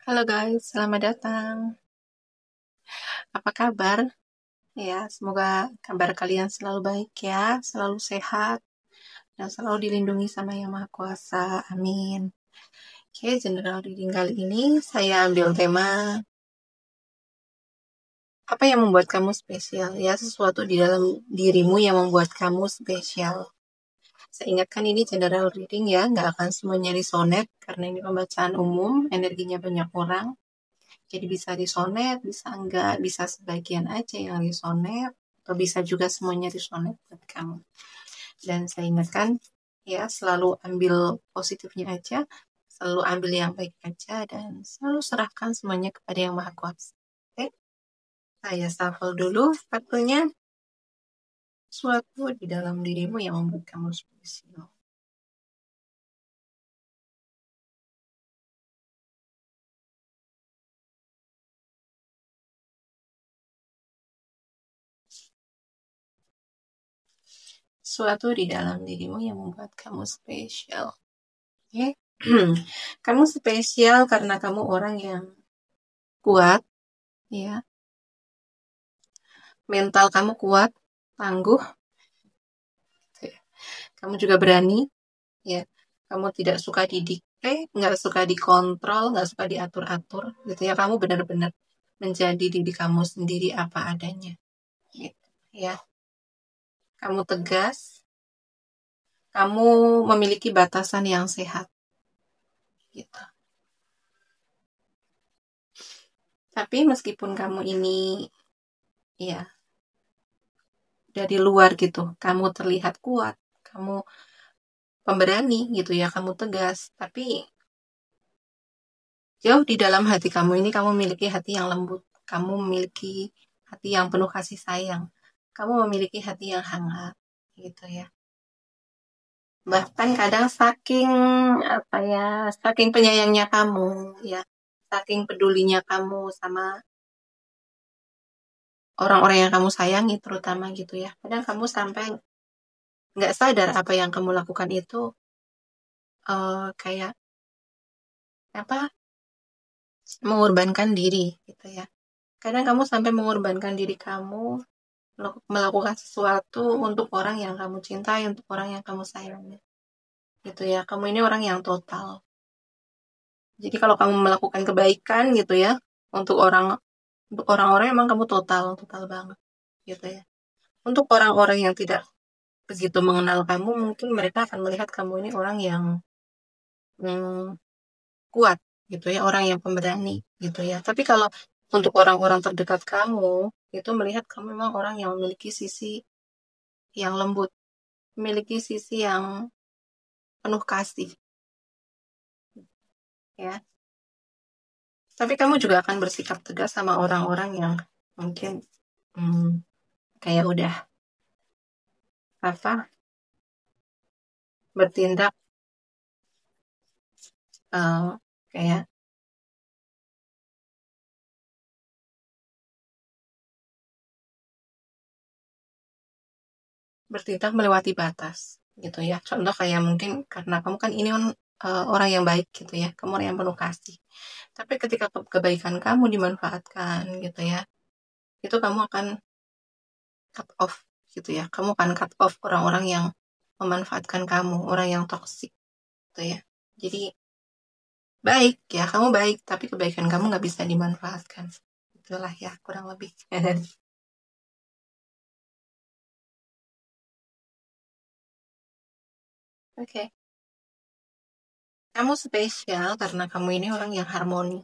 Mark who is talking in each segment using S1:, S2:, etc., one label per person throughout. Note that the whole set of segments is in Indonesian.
S1: Halo guys, selamat datang. Apa kabar? Ya, semoga kabar kalian selalu baik ya, selalu sehat, dan selalu dilindungi sama Yang Maha Kuasa. Amin. Oke, general reading kali ini saya ambil tema apa yang membuat kamu spesial? Ya, sesuatu di dalam dirimu yang membuat kamu spesial. Saya ingatkan ini general reading ya, nggak akan semuanya resonate karena ini pembacaan umum, energinya banyak orang. Jadi bisa disonet, bisa enggak, bisa sebagian aja yang disonet, atau bisa juga semuanya disonet buat kamu. Dan saya ingatkan, ya selalu ambil positifnya aja, selalu ambil yang baik aja, dan selalu serahkan semuanya kepada Yang Maha Kuasa. Oke, saya shuffle dulu kartunya. Suatu di dalam dirimu yang membuat kamu spesial. Suatu di dalam dirimu yang membuat kamu spesial. Oke, kamu spesial karena kamu orang yang kuat, ya. Mental kamu kuat, tangguh, ya. Kamu juga berani, ya. Kamu tidak suka didikte, nggak suka dikontrol, nggak suka diatur-atur, gitu ya. Kamu benar-benar menjadi diri kamu sendiri apa adanya, gitu, ya. Kamu tegas, kamu memiliki batasan yang sehat, gitu. Tapi meskipun kamu ini, ya, dari luar gitu, kamu terlihat kuat, kamu pemberani gitu ya, kamu tegas, tapi jauh di dalam hati kamu ini kamu memiliki hati yang lembut, kamu memiliki hati yang penuh kasih sayang, kamu memiliki hati yang hangat, gitu ya. Bahkan kadang saking apa ya, saking penyayangnya kamu, ya, saking pedulinya kamu sama orang-orang yang kamu sayangi, terutama gitu ya. Kadang kamu sampai nggak sadar apa yang kamu lakukan itu kayak apa, mengorbankan diri, gitu ya. Kadang kamu sampai mengorbankan diri kamu melakukan sesuatu untuk orang yang kamu cintai, untuk orang yang kamu sayangi. Gitu ya, kamu ini orang yang total. Jadi kalau kamu melakukan kebaikan gitu ya, untuk orang-orang emang kamu total, total banget gitu ya. Untuk orang-orang yang tidak begitu mengenal kamu, mungkin mereka akan melihat kamu ini orang yang kuat gitu ya, orang yang pemberani gitu ya. Tapi kalau untuk orang-orang terdekat kamu, itu melihat kamu memang orang yang memiliki sisi yang lembut, memiliki sisi yang penuh kasih, ya. Tapi kamu juga akan bersikap tegas sama orang-orang yang mungkin hmm, kayak udah apa, bertindak kayak bertindak melewati batas gitu ya. Contoh kayak mungkin karena kamu kan ini orang yang baik gitu ya, kamu orang yang penuh kasih. Tapi ketika kebaikan kamu dimanfaatkan gitu ya, itu kamu akan cut off gitu ya. Kamu akan cut off orang-orang yang memanfaatkan kamu, orang yang toksik gitu ya. Jadi baik ya, kamu baik, tapi kebaikan kamu nggak bisa dimanfaatkan. Itulah ya, kurang lebih. Oke, kamu spesial karena kamu ini orang yang harmoni,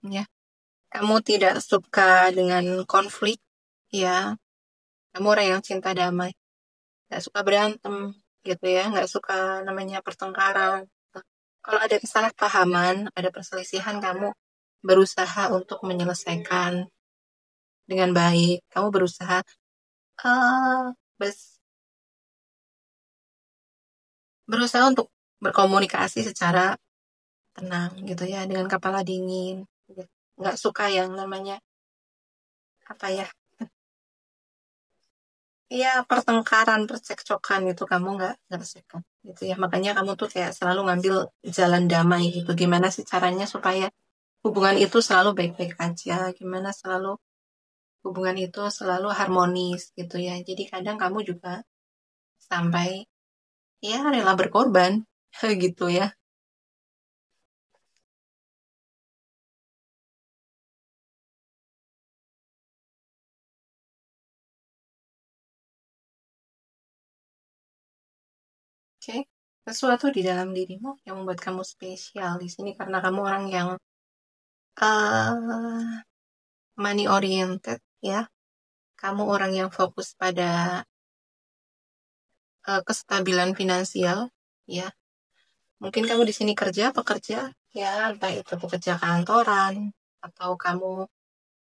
S1: ya. Kamu tidak suka dengan konflik, ya. Kamu orang yang cinta damai, nggak suka berantem, gitu ya. Nggak suka namanya pertengkaran. Kalau ada kesalahpahaman, ada perselisihan, kamu berusaha untuk menyelesaikan dengan baik. Kamu berusaha eh bes- berusaha untuk berkomunikasi secara tenang gitu ya, dengan kepala dingin. Nggak suka yang namanya apa ya, ya pertengkaran, percekcokan itu kamu nggak suka gitu ya. Makanya kamu tuh kayak selalu ngambil jalan damai gitu. Gimana sih caranya supaya hubungan itu selalu baik-baik aja? Gimana selalu hubungan itu selalu harmonis gitu ya. Jadi kadang kamu juga sampai ya rela berkorban gitu ya. Oke, sesuatu di dalam dirimu yang membuat kamu spesial di sini karena kamu orang yang money oriented ya. Kamu orang yang fokus pada kestabilan finansial ya. Mungkin kamu di sini pekerja ya, entah itu pekerja kantoran atau kamu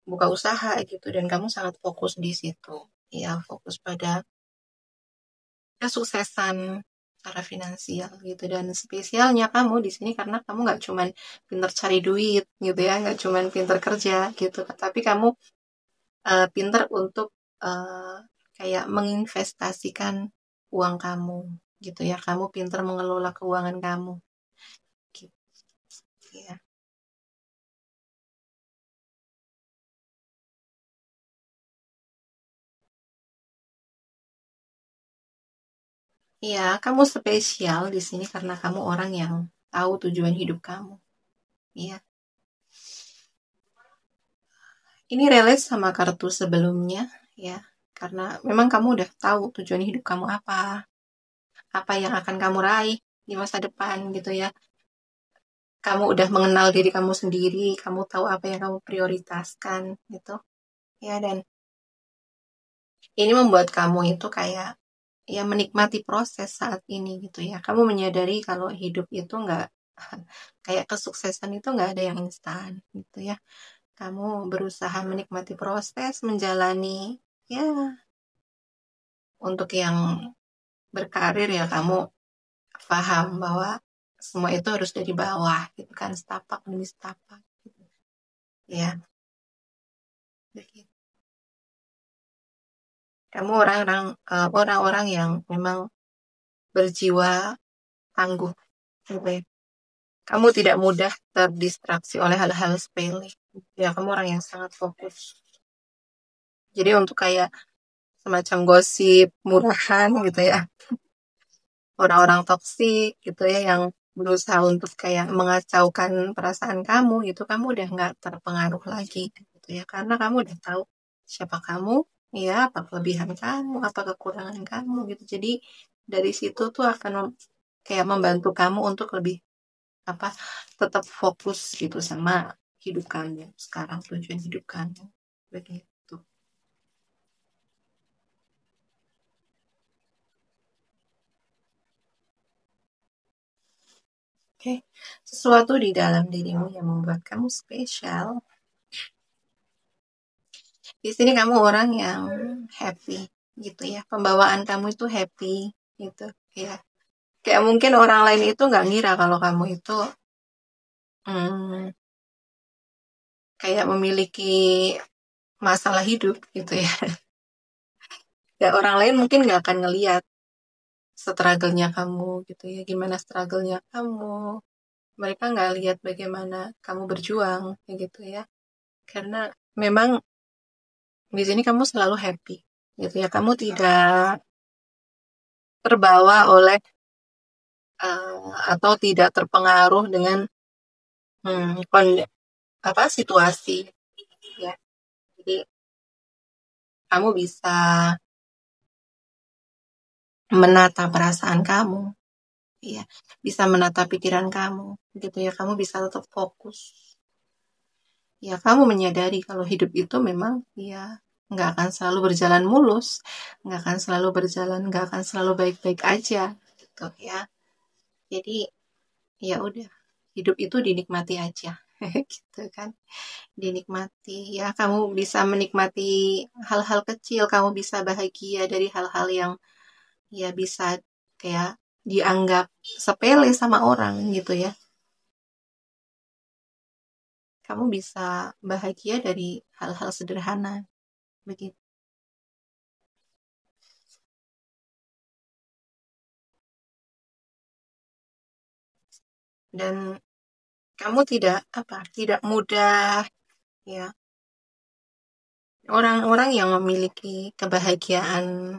S1: buka usaha gitu dan kamu sangat fokus di situ. Ya, fokus pada kesuksesan secara finansial gitu dan spesialnya kamu di sini karena kamu nggak cuman pinter cari duit gitu ya, nggak cuman pinter kerja gitu, tapi kamu pinter untuk eh, kayak menginvestasikan uang kamu gitu ya, kamu pinter mengelola keuangan kamu gitu ya. Ya, kamu spesial di sini karena kamu orang yang tahu tujuan hidup kamu. Iya. Ini relate sama kartu sebelumnya ya. Karena memang kamu udah tahu tujuan hidup kamu apa yang akan kamu raih di masa depan gitu ya. Kamu udah mengenal diri kamu sendiri, kamu tahu apa yang kamu prioritaskan gitu. Ya, dan ini membuat kamu itu kayak ya menikmati proses saat ini gitu ya. Kamu menyadari kalau hidup itu nggak kayak kesuksesan itu nggak ada yang instan gitu ya. Kamu berusaha menikmati proses, menjalani ya untuk yang berkarir ya kamu paham bahwa semua itu harus dari bawah gitu kan, setapak demi setapak gitu. Ya, begitu. Kamu orang-orang yang memang berjiwa tangguh gitu ya. Kamu tidak mudah terdistraksi oleh hal-hal sepele. Ya, kamu orang yang sangat fokus. Jadi untuk kayak semacam gosip murahan gitu ya, orang-orang toksik gitu ya yang berusaha untuk kayak mengacaukan perasaan kamu gitu, kamu udah nggak terpengaruh lagi gitu ya, karena kamu udah tahu siapa kamu, ya apa kelebihan kamu, apa kekurangan kamu gitu. Jadi dari situ tuh akan kayak membantu kamu untuk lebih apa tetap fokus gitu sama hidup kamu sekarang, tujuan hidup kamu begitu. Oke, sesuatu di dalam dirimu yang membuat kamu spesial. Di sini kamu orang yang happy gitu ya. Pembawaan kamu itu happy gitu ya. Kayak mungkin orang lain itu nggak ngira kalau kamu itu hmm, kayak memiliki masalah hidup gitu ya. Ya orang lain mungkin nggak akan ngeliat struggle-nya kamu gitu ya. Gimana struggle-nya kamu. Mereka nggak lihat bagaimana kamu berjuang kayak gitu ya. Karena memang di sini kamu selalu happy gitu ya. Kamu tidak terbawa oleh atau tidak terpengaruh dengan apa situasi ya. Jadi kamu bisa menata perasaan kamu, ya, bisa menata pikiran kamu, gitu ya. Kamu bisa tetap fokus. Ya, kamu menyadari kalau hidup itu memang ya nggak akan selalu berjalan mulus, nggak akan selalu baik-baik aja, gitu ya. Jadi ya udah, hidup itu dinikmati aja, gitu kan. Dinikmati ya, kamu bisa menikmati hal-hal kecil, kamu bisa bahagia dari hal-hal yang ya bisa kayak dianggap sepele sama orang gitu ya. Kamu bisa bahagia dari hal-hal sederhana begitu. dan kamu tidak mudah ya. Orang-orang yang memiliki kebahagiaan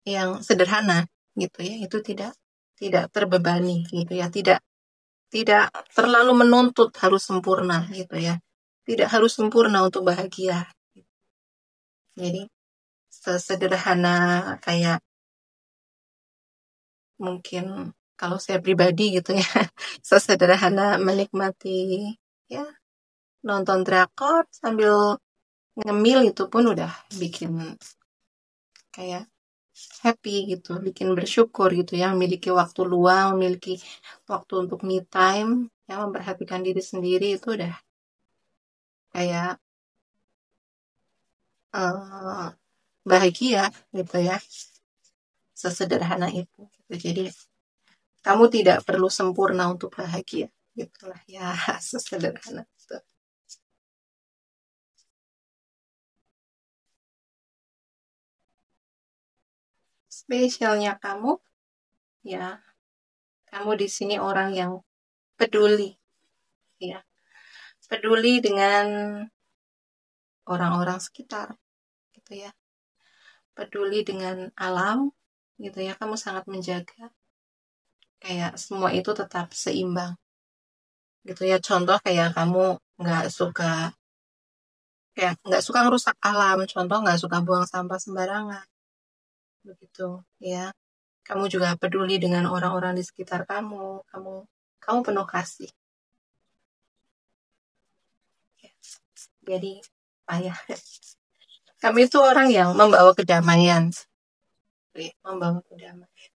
S1: yang sederhana gitu ya, itu tidak terbebani gitu ya, tidak terlalu menuntut harus sempurna gitu ya, tidak harus sempurna untuk bahagia. Jadi sesederhana kayak mungkin kalau saya pribadi gitu ya, sesederhana menikmati ya nonton drakor sambil ngemil itu pun udah bikin kayak happy gitu, bikin bersyukur gitu ya, memiliki waktu luang, memiliki waktu untuk me time, ya memperhatikan diri sendiri itu udah kayak bahagia gitu ya, sesederhana itu gitu. Jadi kamu tidak perlu sempurna untuk bahagia gitulah ya. Sesederhana itu. Spesialnya kamu ya, kamu di sini orang yang peduli ya, peduli dengan orang-orang sekitar gitu ya, peduli dengan alam gitu ya, kamu sangat menjaga kayak semua itu tetap seimbang gitu ya. Contoh kayak kamu nggak suka ngerusak alam, contoh nggak suka buang sampah sembarangan begitu ya. Kamu juga peduli dengan orang-orang di sekitar kamu penuh kasih ya. Jadi ya, kami itu orang yang membawa kedamaian ya, membawa kedamaian.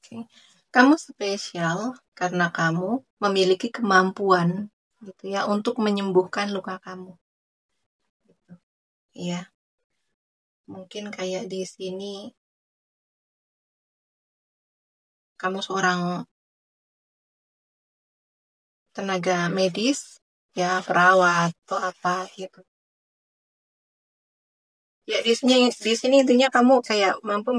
S1: Okay. Kamu spesial karena kamu memiliki kemampuan gitu ya untuk menyembuhkan luka kamu. Gitu. Ya, mungkin kayak di sini kamu seorang tenaga medis ya, perawat atau apa gitu. Ya di sini intinya kamu kayak mampu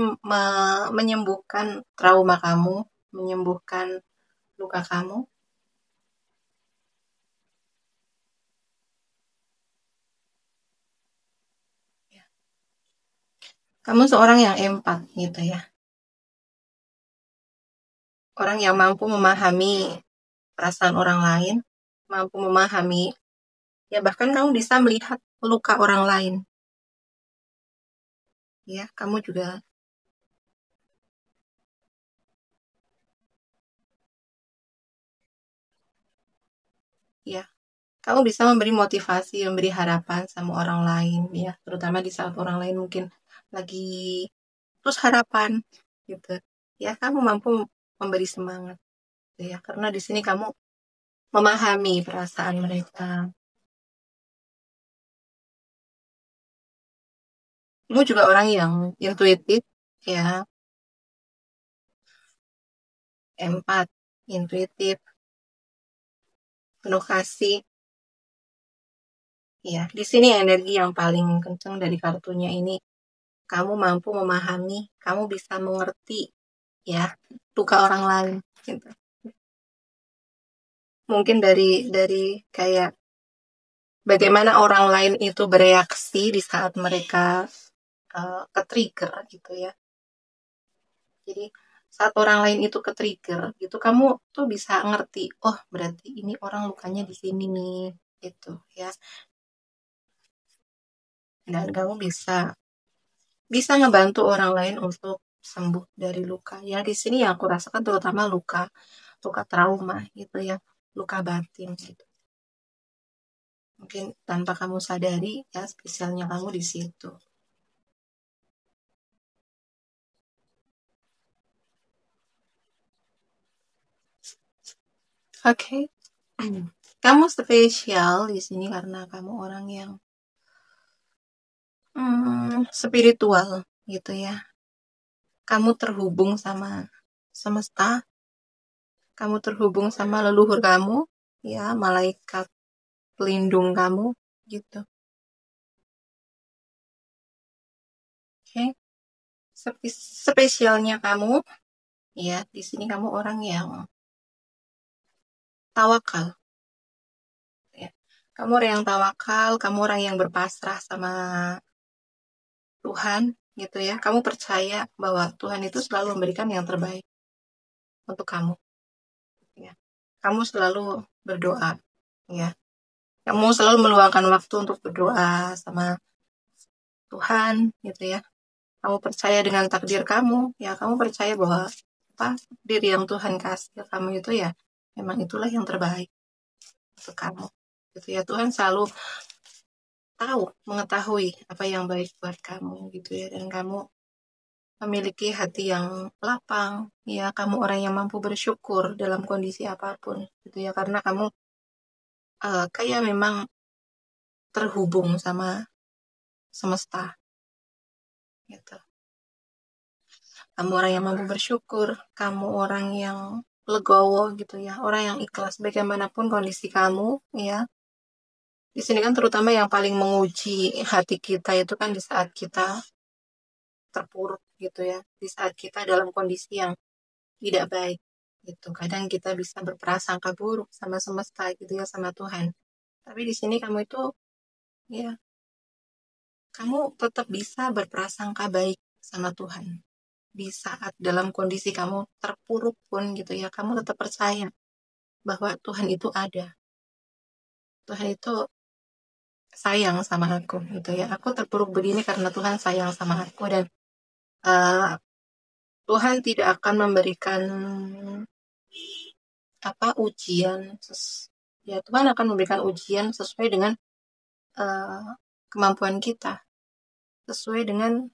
S1: menyembuhkan trauma kamu, menyembuhkan luka kamu. Kamu seorang yang empat gitu ya. Orang yang mampu memahami perasaan orang lain, mampu memahami, ya bahkan kamu bisa melihat luka orang lain. Ya, kamu juga ya, kamu bisa memberi motivasi, memberi harapan sama orang lain ya, terutama di saat orang lain mungkin lagi terus harapan gitu. Ya, kamu mampu memberi semangat gitu ya, karena di sini kamu memahami perasaan mereka. Kamu juga orang yang intuitif ya, empat, intuitif, penuh kasih. Ya, di sini energi yang paling kencang dari kartunya ini, kamu mampu memahami, kamu bisa mengerti ya luka orang lain gitu. Mungkin dari kayak bagaimana orang lain itu bereaksi di saat mereka ke-trigger gitu ya. Jadi saat orang lain itu ke-trigger gitu, kamu tuh bisa ngerti, oh berarti ini orang lukanya di sini nih gitu ya. Dan kamu bisa ngebantu orang lain untuk sembuh dari luka. Ya di sini yang aku rasakan terutama luka trauma gitu ya, luka batin gitu. Mungkin tanpa kamu sadari ya, spesialnya kamu di situ. Oke. Kamu spesial di sini karena kamu orang yang spiritual gitu ya. Kamu terhubung sama semesta, kamu terhubung sama leluhur kamu, ya, malaikat pelindung kamu, gitu. Oke, spesialnya kamu, ya, di sini kamu orang yang tawakal, ya. Kamu orang yang tawakal, kamu orang yang berpasrah sama Tuhan, gitu ya. Kamu percaya bahwa Tuhan itu selalu memberikan yang terbaik untuk kamu, ya. Kamu selalu berdoa, ya. Kamu selalu meluangkan waktu untuk berdoa sama Tuhan, gitu ya. Kamu percaya dengan takdir kamu, ya, kamu percaya bahwa apa diri yang Tuhan kasih ke kamu itu, ya, memang itulah yang terbaik untuk kamu, gitu ya. Tuhan selalu mengetahui apa yang baik buat kamu, gitu ya. Dan kamu memiliki hati yang lapang, ya. Kamu orang yang mampu bersyukur dalam kondisi apapun, gitu ya. Karena kamu kayak memang terhubung sama semesta, gitu. Kamu orang yang mampu bersyukur, kamu orang yang legowo, gitu ya, orang yang ikhlas bagaimanapun kondisi kamu, ya. Di sini kan terutama yang paling menguji hati kita itu kan di saat kita terpuruk, gitu ya, di saat kita dalam kondisi yang tidak baik, gitu. Kadang kita bisa berprasangka buruk sama semesta, gitu ya, sama Tuhan. Tapi di sini kamu itu, ya, kamu tetap bisa berprasangka baik sama Tuhan. Di saat dalam kondisi kamu terpuruk pun, gitu ya, kamu tetap percaya bahwa Tuhan itu ada. Tuhan itu sayang sama aku, gitu ya. Aku terpuruk begini karena Tuhan sayang sama aku, dan uh, Tuhan tidak akan memberikan ujian. Ya, Tuhan akan memberikan ujian sesuai dengan uh, kemampuan kita, sesuai dengan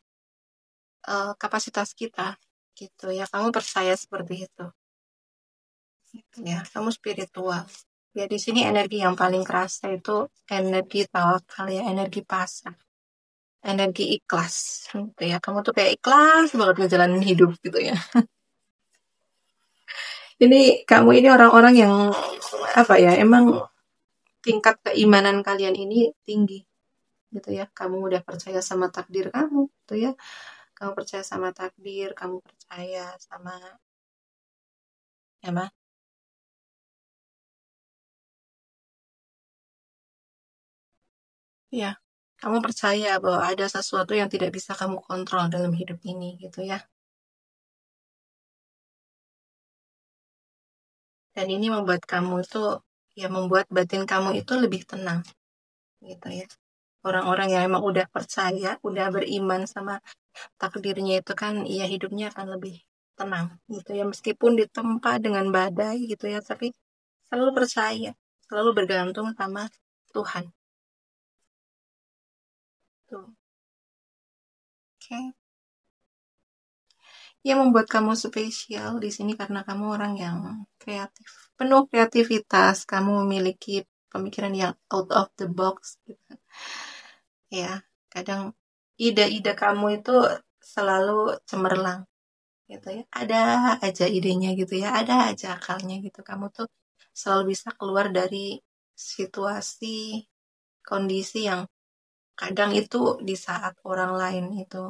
S1: kapasitas kita, gitu ya. Kamu percaya seperti itu, gitu ya. Kamu spiritual. Ya, di sini energi yang paling kerasa itu energi tawakal, ya, energi pasrah, energi ikhlas, gitu ya. Kamu tuh kayak ikhlas banget ngejalanin hidup, gitu ya. Ini kamu ini orang-orang yang apa ya? Emang tingkat keimanan kalian ini tinggi, gitu ya. Kamu udah percaya sama takdir kamu, gitu ya. Kamu percaya sama takdir, kamu percaya sama, ya, Mas. Ya, kamu percaya bahwa ada sesuatu yang tidak bisa kamu kontrol dalam hidup ini, gitu ya. Dan ini membuat kamu itu, ya, membuat batin kamu itu lebih tenang, gitu ya. Orang-orang yang emang udah percaya, udah beriman sama takdirnya itu kan, ya, hidupnya akan lebih tenang, gitu ya. Meskipun ditempa dengan badai, gitu ya, tapi selalu percaya, selalu bergantung sama Tuhan. Tuh. Oke. Yang membuat kamu spesial di sini karena kamu orang yang kreatif, penuh kreativitas, kamu memiliki pemikiran yang out of the box, gitu. Ya, kadang ide-ide kamu itu selalu cemerlang, gitu ya. Ada aja idenya, gitu ya. Ada aja akalnya, gitu. Kamu tuh selalu bisa keluar dari situasi, kondisi yang kadang itu di saat orang lain itu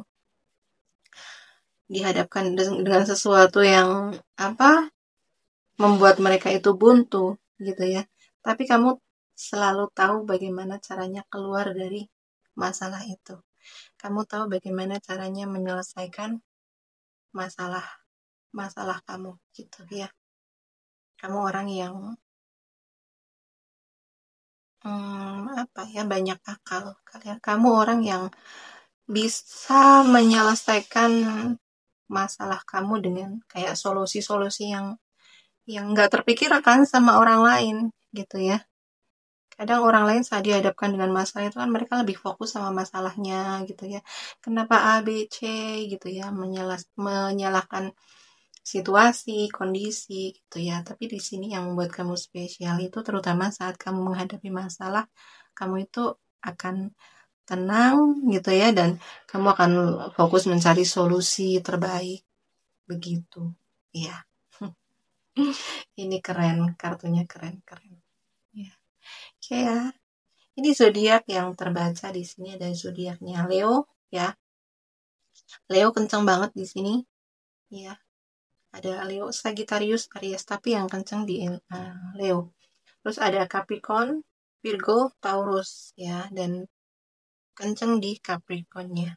S1: dihadapkan dengan sesuatu yang membuat mereka itu buntu, gitu ya. Tapi kamu selalu tahu bagaimana caranya keluar dari masalah itu. Kamu tahu bagaimana caranya menyelesaikan masalah masalah kamu, gitu ya. Kamu orang yang banyak akal. Kamu orang yang bisa menyelesaikan masalah kamu dengan kayak solusi-solusi yang nggak terpikirkan sama orang lain, gitu ya. Kadang orang lain saat dihadapkan dengan masalah itu kan mereka lebih fokus sama masalahnya, gitu ya. Kenapa A, B, C, gitu ya, menyalahkan situasi, kondisi, gitu ya. Tapi di sini yang membuat kamu spesial itu terutama saat kamu menghadapi masalah, kamu itu akan tenang, gitu ya, dan kamu akan fokus mencari solusi terbaik, begitu. Ya. Ini keren, kartunya keren-keren. Ya. Oke ya. Ini zodiak yang terbaca di sini ada zodiaknya Leo ya. Leo kenceng banget di sini ya. Ada Leo, Sagittarius, Aries, tapi yang kenceng di Leo. Terus ada Capricorn, Virgo, Taurus ya, dan kenceng di Capricornnya.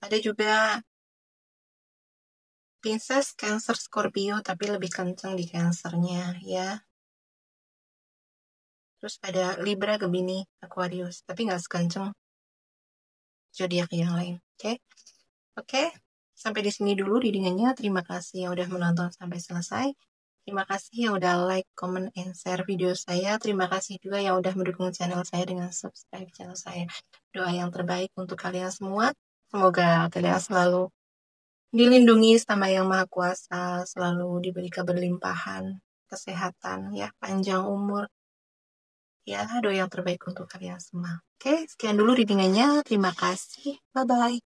S1: Ada juga Pisces, Cancer, Scorpio, tapi lebih kenceng di Cancernya ya. Terus ada Libra, Gemini, Aquarius, tapi nggak sekenceng zodiak yang lain. Oke, Oke. Sampai di sini dulu readingannya. Terima kasih yang udah menonton sampai selesai. Terima kasih yang udah like, comment, and share video saya. Terima kasih juga yang udah mendukung channel saya dengan subscribe channel saya. Doa yang terbaik untuk kalian semua. Semoga kalian selalu dilindungi sama Yang Maha Kuasa, selalu diberi keberlimpahan, kesehatan, ya, panjang umur. Ya, doa yang terbaik untuk kalian semua. Oke, sekian dulu readingannya. Terima kasih. Bye-bye.